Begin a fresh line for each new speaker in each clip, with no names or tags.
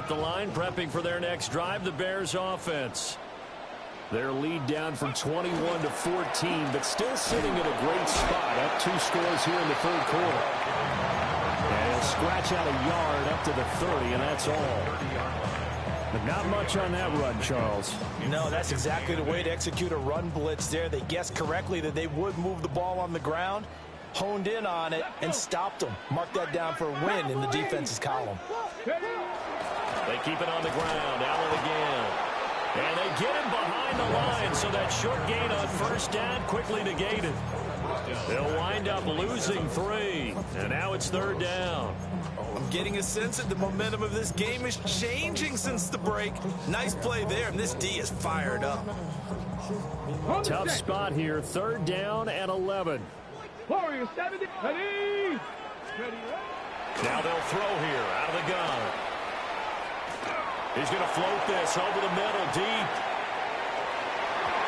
at the line, prepping for their next drive, the Bears offense. Their lead down from 21 to 14, but still sitting in a great spot. Up 2 scores here in the third quarter. And he'll scratch out a yard up to the 30, and that's all. But not much on that run, Charles.
No, that's exactly the way to execute a run blitz there. They guessed correctly that they would move the ball on the ground, honed in on it, and stopped them. Mark that down for a win in the defense's column.
They keep it on the ground. Allen again. And they get him behind the line, so that short gain on first down quickly negated. They'll wind up losing 3, and now it's third down.
I'm getting a sense that the momentum of this game is changing since the break. Nice play there, and this D is fired up.
Tough spot here, third down and 11.
Now
they'll throw here out of the gun. He's going to float this over the middle deep.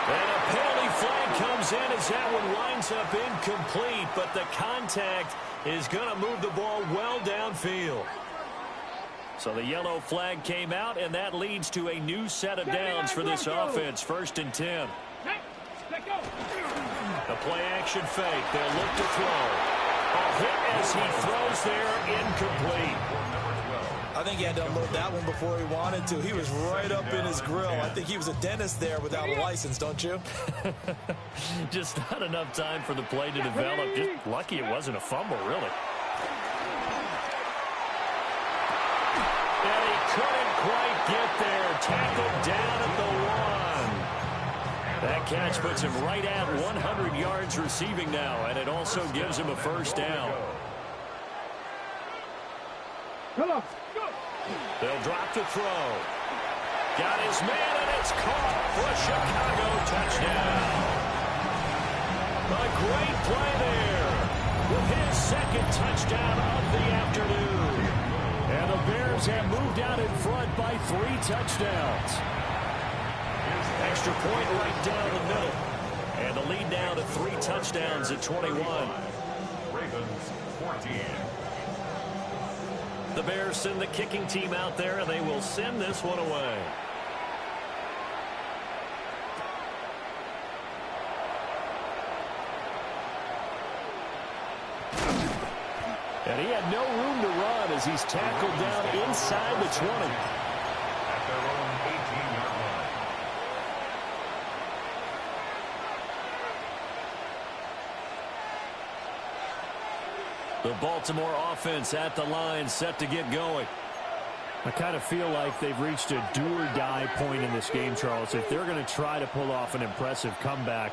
And a penalty flag comes in as that one winds up incomplete, but the contact is going to move the ball well downfield. So the yellow flag came out, and that leads to a new set of downs for this offense. 1st and 10. The play action fake. They'll look to throw. A hit as he throws there, incomplete.
I think he had to unload that one before he wanted to. He was right up in his grill. I think he was a dentist there without a license, don't you?
Just not enough time for the play to develop. Just lucky it wasn't a fumble, really. And he couldn't quite get there. Tackled down at the 1. That catch puts him right at 100 yards receiving now, and it also gives him a first down. They'll drop to throw. Got his man, and it's caught for a Chicago touchdown. A great play there with his 2nd touchdown of the afternoon. And the Bears have moved out in front by 3 touchdowns. Extra point right down the middle. And the lead down to 3 touchdowns at 21.
Ravens 14.
The Bears send the kicking team out there, and they will send this one away. And he had no room to run as he's tackled down inside the 20.
At their own 18-yard line.
The Baltimore offense at the line, set to get going. I kind of feel like they've reached a do-or-die point in this game, Charles. If they're going to try to pull off an impressive comeback,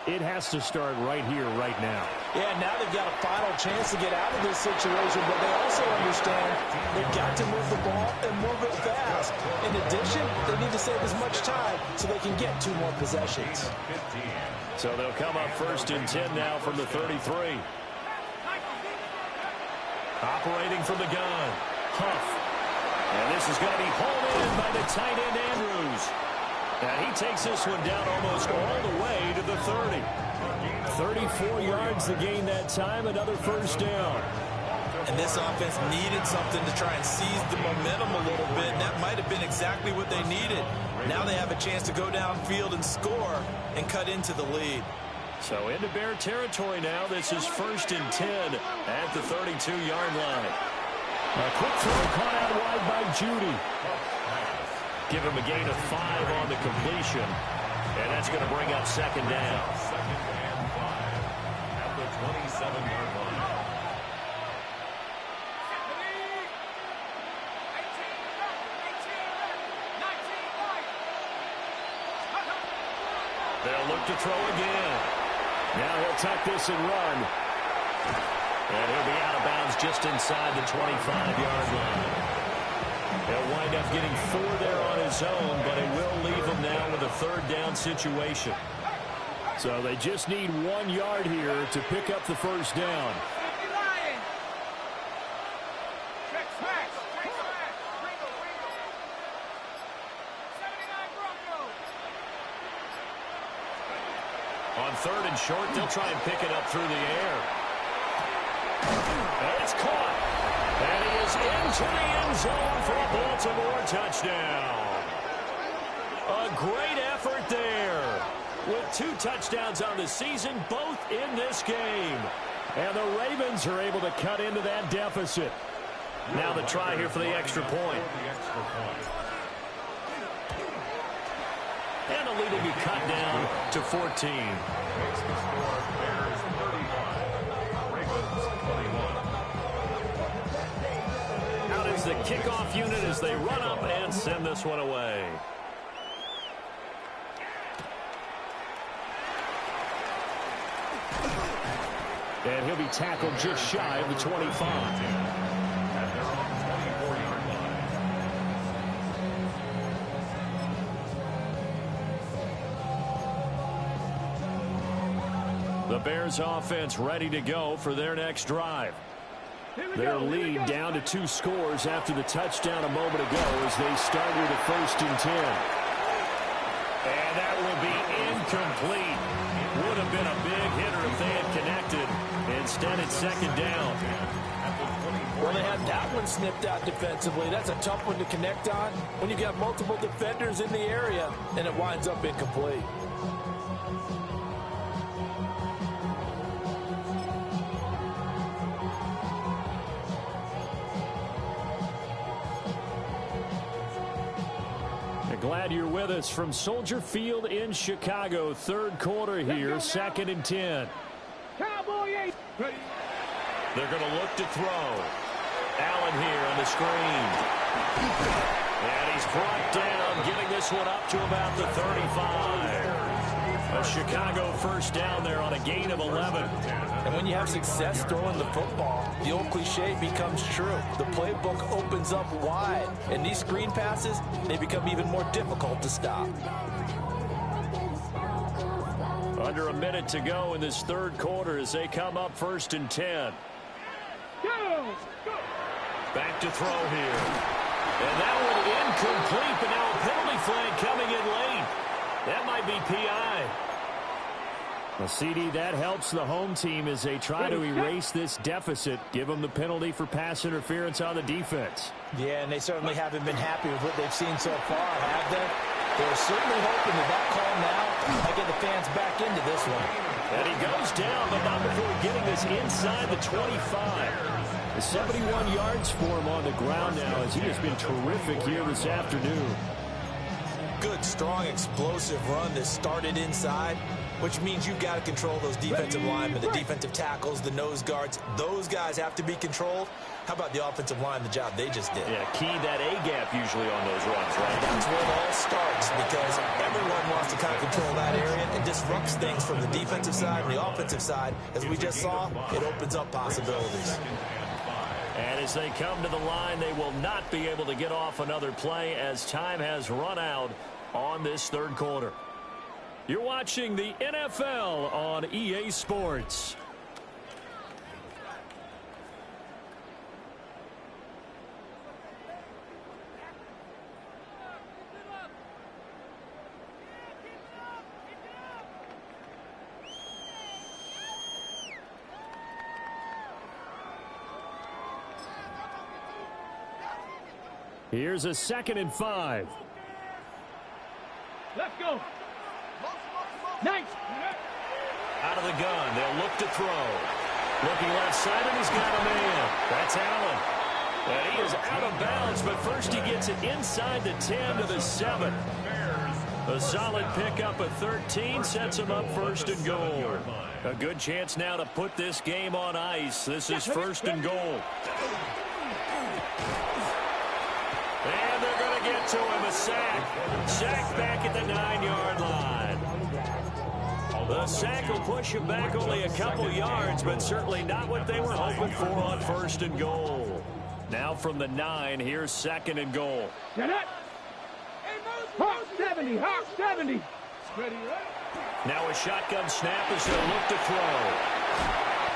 it has to start right here, right now.
Yeah, now they've got a final chance to get out of this situation, but they also understand they've got to move the ball and move it fast. In addition, they need to save as much time so they can get 2 more possessions.
So they'll come up 1st and 10 now from the 33. Operating from the gun, Huff. And this is going to be hauled in by the tight end, Andrews. And he takes this one down almost all the way to the 30. 34 yards to gain that time, another first down.
And this offense needed something to try and seize the momentum a little bit, and that might have been exactly what they needed. Now they have a chance to go downfield and score and cut into the lead.
So into Bear territory now. This is 1st and 10 at the 32-yard line. A quick throw caught out wide by Judy. Give him a gain of 5 on the completion. And that's going to bring up 2nd down.
2nd and 5 at the 27-yard line.
They'll look to throw again. Now he'll tuck this and run. And he'll be out of bounds just inside the 25-yard line. He'll wind up getting 4 there on his own, but it will leave him now with a 3rd down situation. So they just need 1 yard here to pick up the first down. On 3rd and short, they'll try and pick it up through the air. And it's caught. And he is in into the end zone for a Baltimore touchdown. A great effort there. With 2 touchdowns on the season, both in this game. And the Ravens are able to cut into that deficit. Now the try here for the extra point. And the lead will be cut down to 14.
Makes the score Bears 31, Ravens 21.
Out is the kickoff unit as they run up and send this one away. And he'll be tackled just shy of the 25.
At their own 24-yard line.
The Bears offense ready to go for their next drive. Their lead down to 2 scores after the touchdown a moment ago as they start with a 1st and 10. And that will be incomplete. Would have been a big hitter if they had connected. Instead, it's 2nd down.
Well, they had that one snipped out defensively. That's a tough one to connect on when you've got multiple defenders in the area, and it winds up incomplete.
Glad you're with us from Soldier Field in Chicago. 3rd quarter here, 2nd and 10. They're going to look to throw. Allen here on the screen. And he's brought down, getting this one up to about the 35. A Chicago 1st down there on a gain of 11.
And when you have success throwing the football, the old cliche becomes true. The playbook opens up wide, and these screen passes, they become even more difficult to stop.
Under a minute to go in this 3rd quarter as they come up 1st and 10. Back to throw here. And that one incomplete, but now a penalty flag coming in late. That might be PI. Well, CD, that helps the home team as they try to erase this deficit. Give them the penalty for pass interference on the defense.
Yeah, and they certainly haven't been happy with what they've seen so far, have they? They're certainly hoping that call now might get the fans back into this one.
And he goes down, but not before getting this inside the 25. 71 yards for him on the ground now as he has been terrific here this afternoon.
Good, strong, explosive run that started inside, which means you've got to control those defensive linemen, the defensive tackles, the nose guards. Those guys have to be controlled. How about the offensive line, the job they just did?
Yeah, key that A-gap usually on those runs, right?
That's where it all starts because everyone wants to kind of control that area and disrupts things from the defensive side and the offensive side. As we just saw, it opens up possibilities.
And as they come to the line, they will not be able to get off another play as time has run out on this 3rd quarter. You're watching the NFL on EA Sports. Here's a 2nd and 5.
Let's go. Nice.
Out of the gun, they'll look to throw. Looking left side, and he's got a man. That's Allen. And he is out of bounds, but first he gets it inside the 10 to the 7. A solid pickup of 13 sets him up 1st and goal. A good chance now to put this game on ice. This is 1st and goal. And they're going to get to him, a sack. Sack back at the 9-yard line. The sack will push him back only a couple yards, but certainly not what they were hoping for on 1st and goal. Now from the 9, here's 2nd and goal.
Hawk 70, Hawk 70. Ready, right?
Now a shotgun snap as they'll look to throw.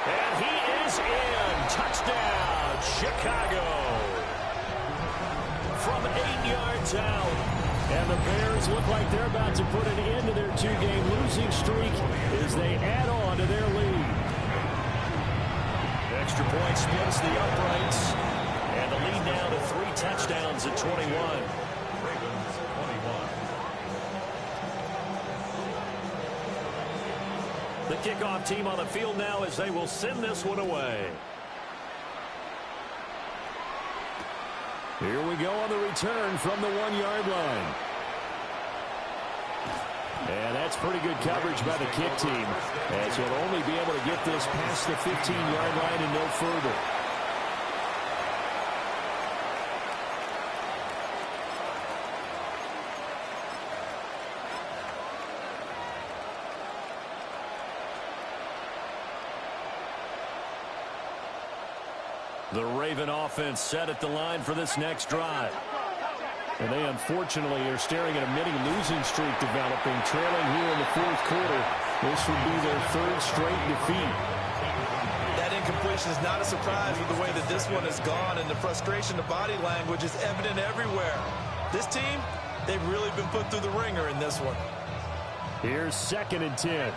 And he is in. Touchdown, Chicago. From 8 yards out. And the Bears look like they're about to put an end to their 2-game losing streak as they add on to their lead. Extra point splits the uprights. And the lead now touchdowns at 21.
Ravens 21.
The kickoff team on the field now as they will send this one away. Here we go on the return from the 1-yard line. And that's pretty good coverage by the kick team, as he'll only be able to get this past the 15-yard line and no further. The Raven offense set at the line for this next drive. And they unfortunately are staring at a mini losing streak developing, trailing here in the fourth quarter. This would be their third straight defeat.
That incompletion is not a surprise with the way that this one has gone, and the frustration, the body language is evident everywhere. This team, they've really been put through the ringer in this one.
Here's 2nd and 10.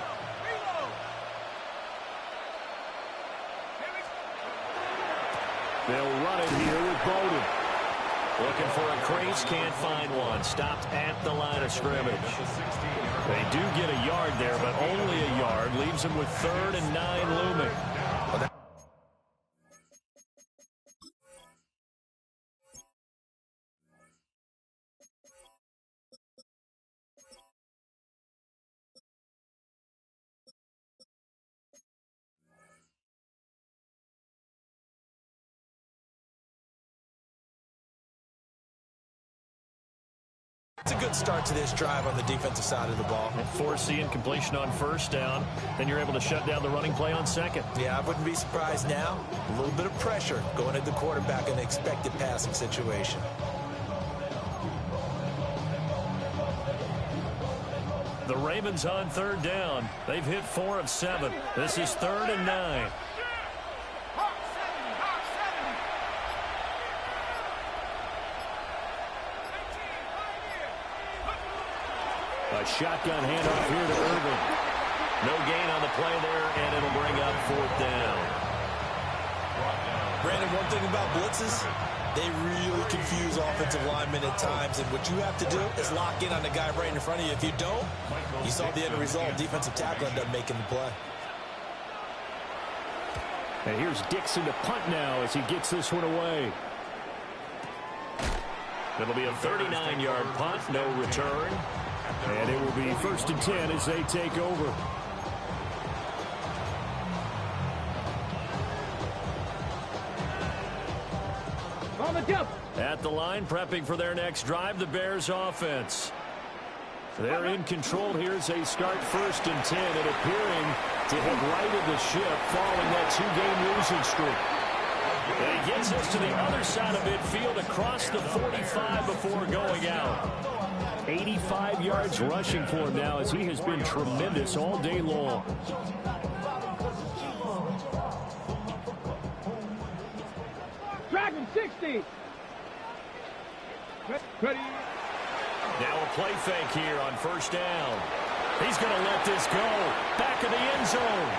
They'll run it here with Bowden. Looking for a crease, can't find one. Stopped at the line of scrimmage. They do get a yard there, but only a yard. Leaves them with 3rd and 9 looming.
It's a good start to this drive on the defensive side of the ball.
Force the incompletion on 1st down. Then you're able to shut down the running play on 2nd.
Yeah, I wouldn't be surprised now. A little bit of pressure going at the quarterback in the expected passing situation.
The Ravens on 3rd down. They've hit 4 of 7. This is 3rd and 9. A shotgun handoff here to Irvin. No gain on the play there, and it'll bring up 4th down.
Brandon, one thing about blitzes, they really confuse offensive linemen at times, and what you have to do is lock in on the guy right in front of you. If you don't, you saw the end result. Defensive tackle ended up making the play.
And here's Dixon to punt now as he gets this one away. It'll be a 39-yard punt, no return. And it will be 1st and 10 as they take over.
On the jump.
At the line, prepping for their next drive, the Bears offense. They're in control here as they start 1st and 10 and appearing to have righted the ship following that 2-game losing streak. And he gets us to the other side of midfield across the 45 before going out. 85 yards rushing for him now as he has been tremendous all day long.
Dragon 60. Ready.
Now a play fake here on 1st down. He's going to let this go. Back of the end zone.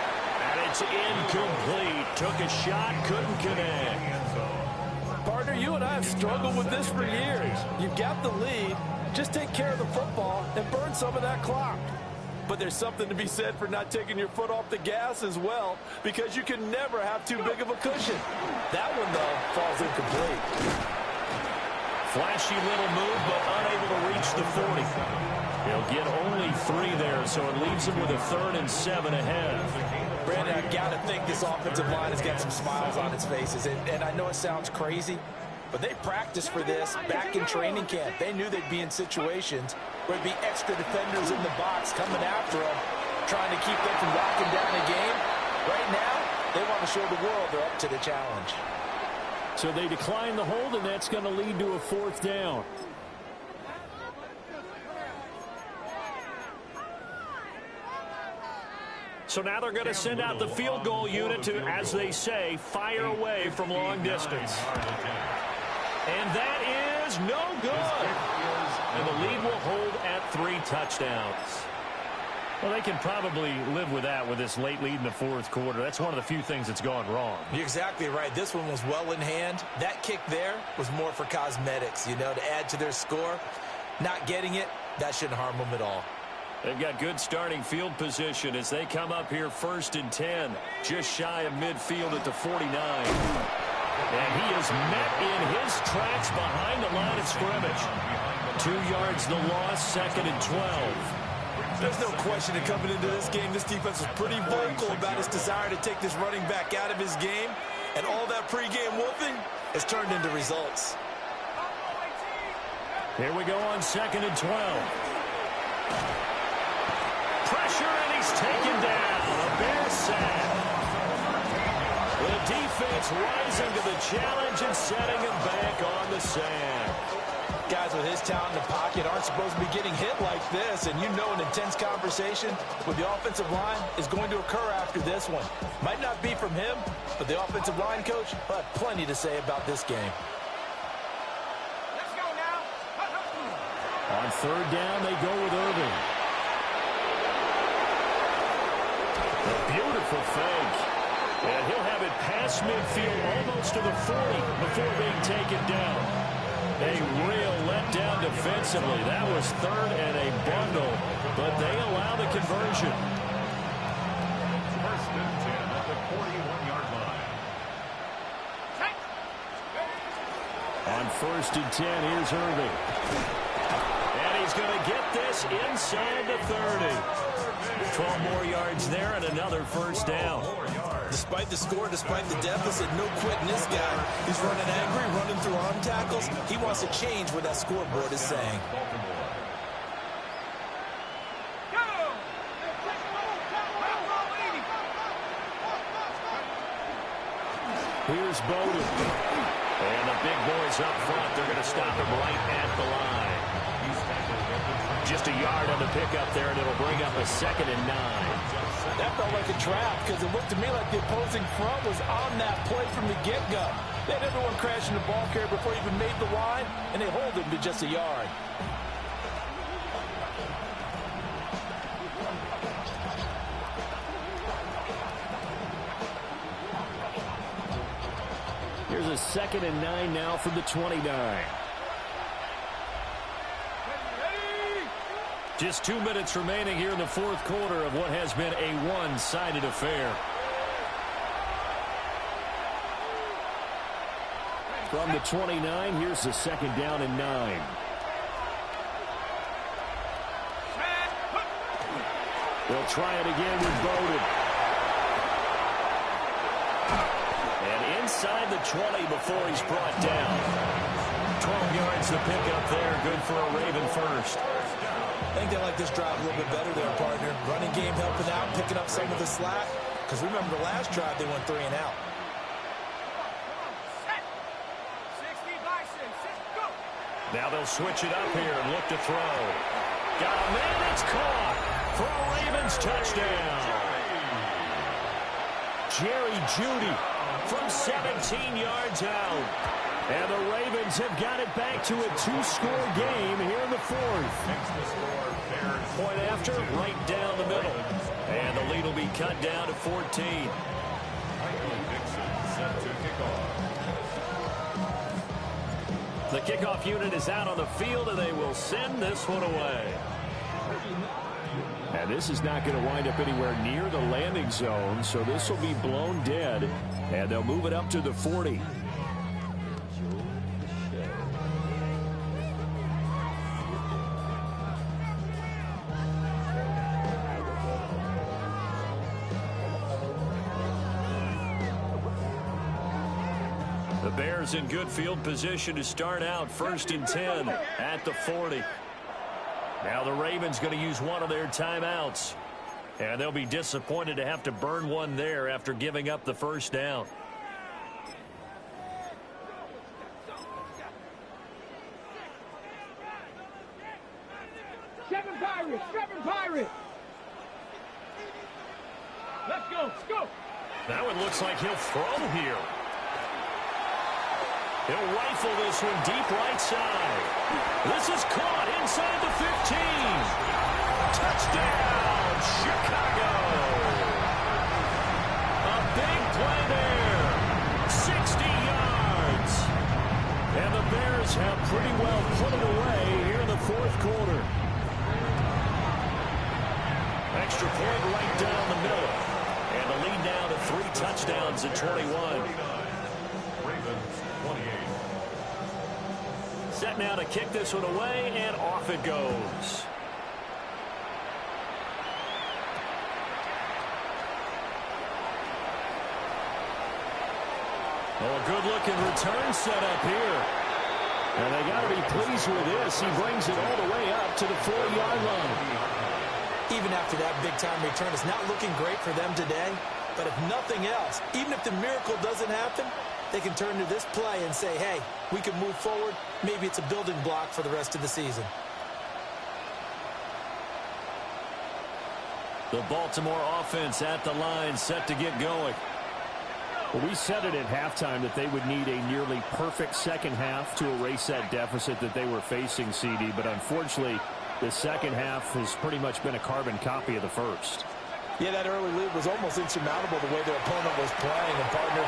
And it's incomplete. Took a shot, couldn't connect.
Partner, you and I have struggled with this for years. You've got the lead. Just take care of the football and burn some of that clock. But there's something to be said for not taking your foot off the gas as well, because you can never have too big of a cushion. That one, though, falls incomplete.
Flashy little move, but unable to reach the 40. He'll get only 3 there, so it leaves him with a 3rd and 7 ahead.
Brandon, I got to think this offensive line has got some smiles on its faces. And I know it sounds crazy, but they practiced for this back in training camp. They knew they'd be in situations where there'd be extra defenders in the box coming after them, trying to keep them from locking down a game. Right now, they want to show the world they're up to the challenge.
So they decline the hold, and that's going to lead to a 4th down. So now they're going to send out the field goal unit to, as they say, fire away from long distance. And that is no good. And the lead will hold at 3 touchdowns. Well, they can probably live with that with this late lead in the fourth quarter. That's one of the few things that's gone wrong.
You're exactly right. This one was well in hand. That kick there was more for cosmetics, to add to their score. Not getting it, that shouldn't harm them at all.
They've got good starting field position as they come up here 1st and 10, just shy of midfield at the 49. And he is met in his tracks behind the line of scrimmage. 2 yards the loss, 2nd and 12.
There's no question that coming into this game, this defense was pretty vocal about its desire to take this running back out of his game. And all that pregame wolfing has turned into results.
Here we go on 2nd and 12. Pressure, and he's taken down. A Bear sack. The defense rising to the challenge and setting him back on the sand.
Guys with his talent in the pocket aren't supposed to be getting hit like this, and an intense conversation with the offensive line is going to occur after this one. Might not be from him, but the offensive line coach will have plenty to say about this game.
Let's go now.
On 3rd down, they go with Irving. A beautiful fake. And he'll have it past midfield almost to the 40 before being taken down. A real letdown defensively. That was 3rd and a bundle, but they allow the conversion.
1st and 10 at the 41-yard line.
On 1st and 10, here's Irving. And he's going to get this inside the 30. 12 more yards there and another 1st down.
Despite the score, despite the deficit, no quitting this guy. He's running angry, running through arm tackles. He wants to change what that scoreboard is saying.
Here's Bowden. And the big boys up front, they're going to stop him right at the line. Just a yard on the pickup there, and it'll bring up a 2nd and 9.
That felt like a trap because it looked to me like the opposing front was on that play from the get-go. They had everyone crashing the ball carrier before he even made the line, and they hold him to just a yard.
Here's a 2nd and 9 now from the 29. Just 2 minutes remaining here in the fourth quarter of what has been a one-sided affair. From the 29, here's the 2nd down and 9. They'll try it again with Bowden. And inside the 20 before he's brought down. 12 yards to pick up there. Good for a Raven first.
I think they like this drive a little bit better there, partner. Running game helping out, picking up some of the slack. Because remember the last drive, they went 3 and out.
Now they'll switch it up here and look to throw. Got a man that's caught for a Ravens touchdown. Jerry Jeudy from 17 yards out. And the Ravens have got it back to a 2-score game here in the fourth. Point after, right down the middle. And the lead will be cut down to 14. The kickoff unit is out on the field, and they will send this one away. And this is not going to wind up anywhere near the landing zone, so this will be blown dead. And they'll move it up to the 40. The Bears in good field position to start out 1st and 10 at the 40. Now the Ravens going to use one of their timeouts. And they'll be disappointed to have to burn one there after giving up the 1st down.
Seven Pirates! Let's go!
That one looks like he'll throw here. He'll rifle this one deep right side. This is caught inside the 15. Touchdown, Chicago. A big play there. 60 yards. And the Bears have pretty well put it away here in the fourth quarter. Extra point right down the middle. And the lead now to 3 touchdowns at 21.
Ravens 28.
Set now to kick this one away, and off it goes. Oh, a good-looking return set up here. And they got to be pleased with this. He brings it all the way up to the 4-yard line.
Even after that big-time return, it's not looking great for them today. But if nothing else, even if the miracle doesn't happen, they can turn to this play and say, hey, we can move forward. Maybe it's a building block for the rest of the season.
The Baltimore offense at the line, set to get going.
Well, we said it at halftime that they would need a nearly perfect second half to erase that deficit that they were facing, CD. But unfortunately, the second half has pretty much been a carbon copy of the first.
Yeah, that early lead was almost insurmountable the way their opponent was playing. And, partner,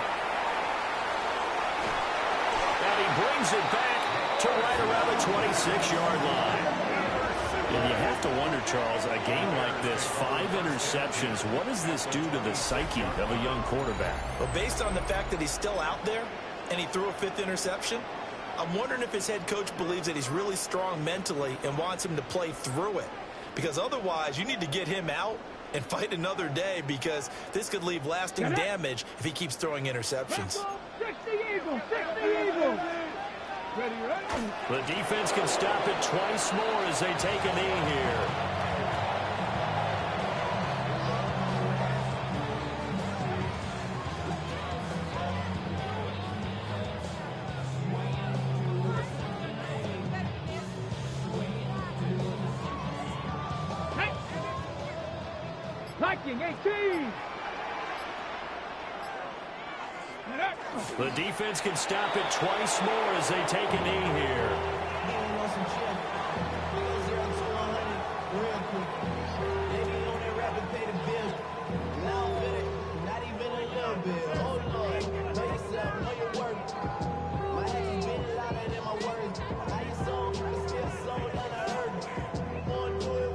and he brings it back to right around the 26-yard line. And you have to wonder, Charles, a game like this, 5 interceptions, what does this do to the psyche of a young quarterback?
Well, based on the fact that he's still out there and he threw a 5th interception, I'm wondering if his head coach believes that he's really strong mentally and wants him to play through it. Because otherwise, you need to get him out and fight another day, because this could leave lasting damage if he keeps throwing interceptions.
60 Eagles! 60 Eagles! Ready, ready?
The defense can stop it twice more as they take a knee here.
Liking 18!
The defense can stop it twice more as they take a knee here.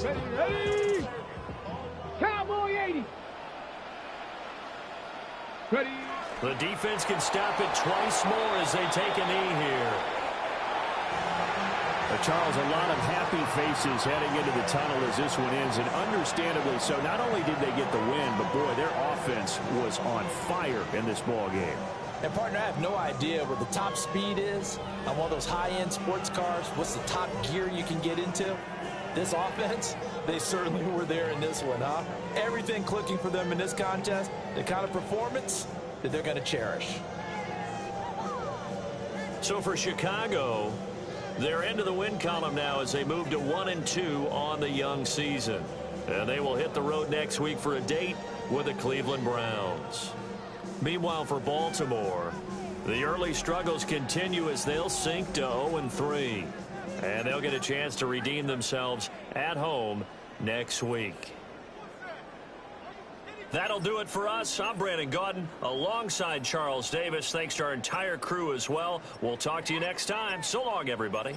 Ready, ready! Cowboy 80! Ready?
The defense can stop it twice more as they take a knee here.
Charles, a lot of happy faces heading into the tunnel as this one ends, and understandably so. Not only did they get the win, but, boy, their offense was on fire in this ball game.
And, partner, I have no idea what the top speed is on one of those high-end sports cars. What's the top gear you can get into? This offense, they certainly were there in this one, huh? Everything clicking for them in this contest, the kind of performance that they're going to cherish.
So for Chicago, they're into the win column now as they move to 1-2 on the young season. And they will hit the road next week for a date with the Cleveland Browns. Meanwhile, for Baltimore, the early struggles continue as they'll sink to 0-3. And they'll get a chance to redeem themselves at home next week. That'll do it for us. I'm Brandon Gaudin alongside Charles Davis. Thanks to our entire crew as well. We'll talk to you next time. So long, everybody.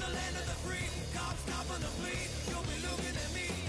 the land of the free. Cops stop on the fleet. You'll be looking at me.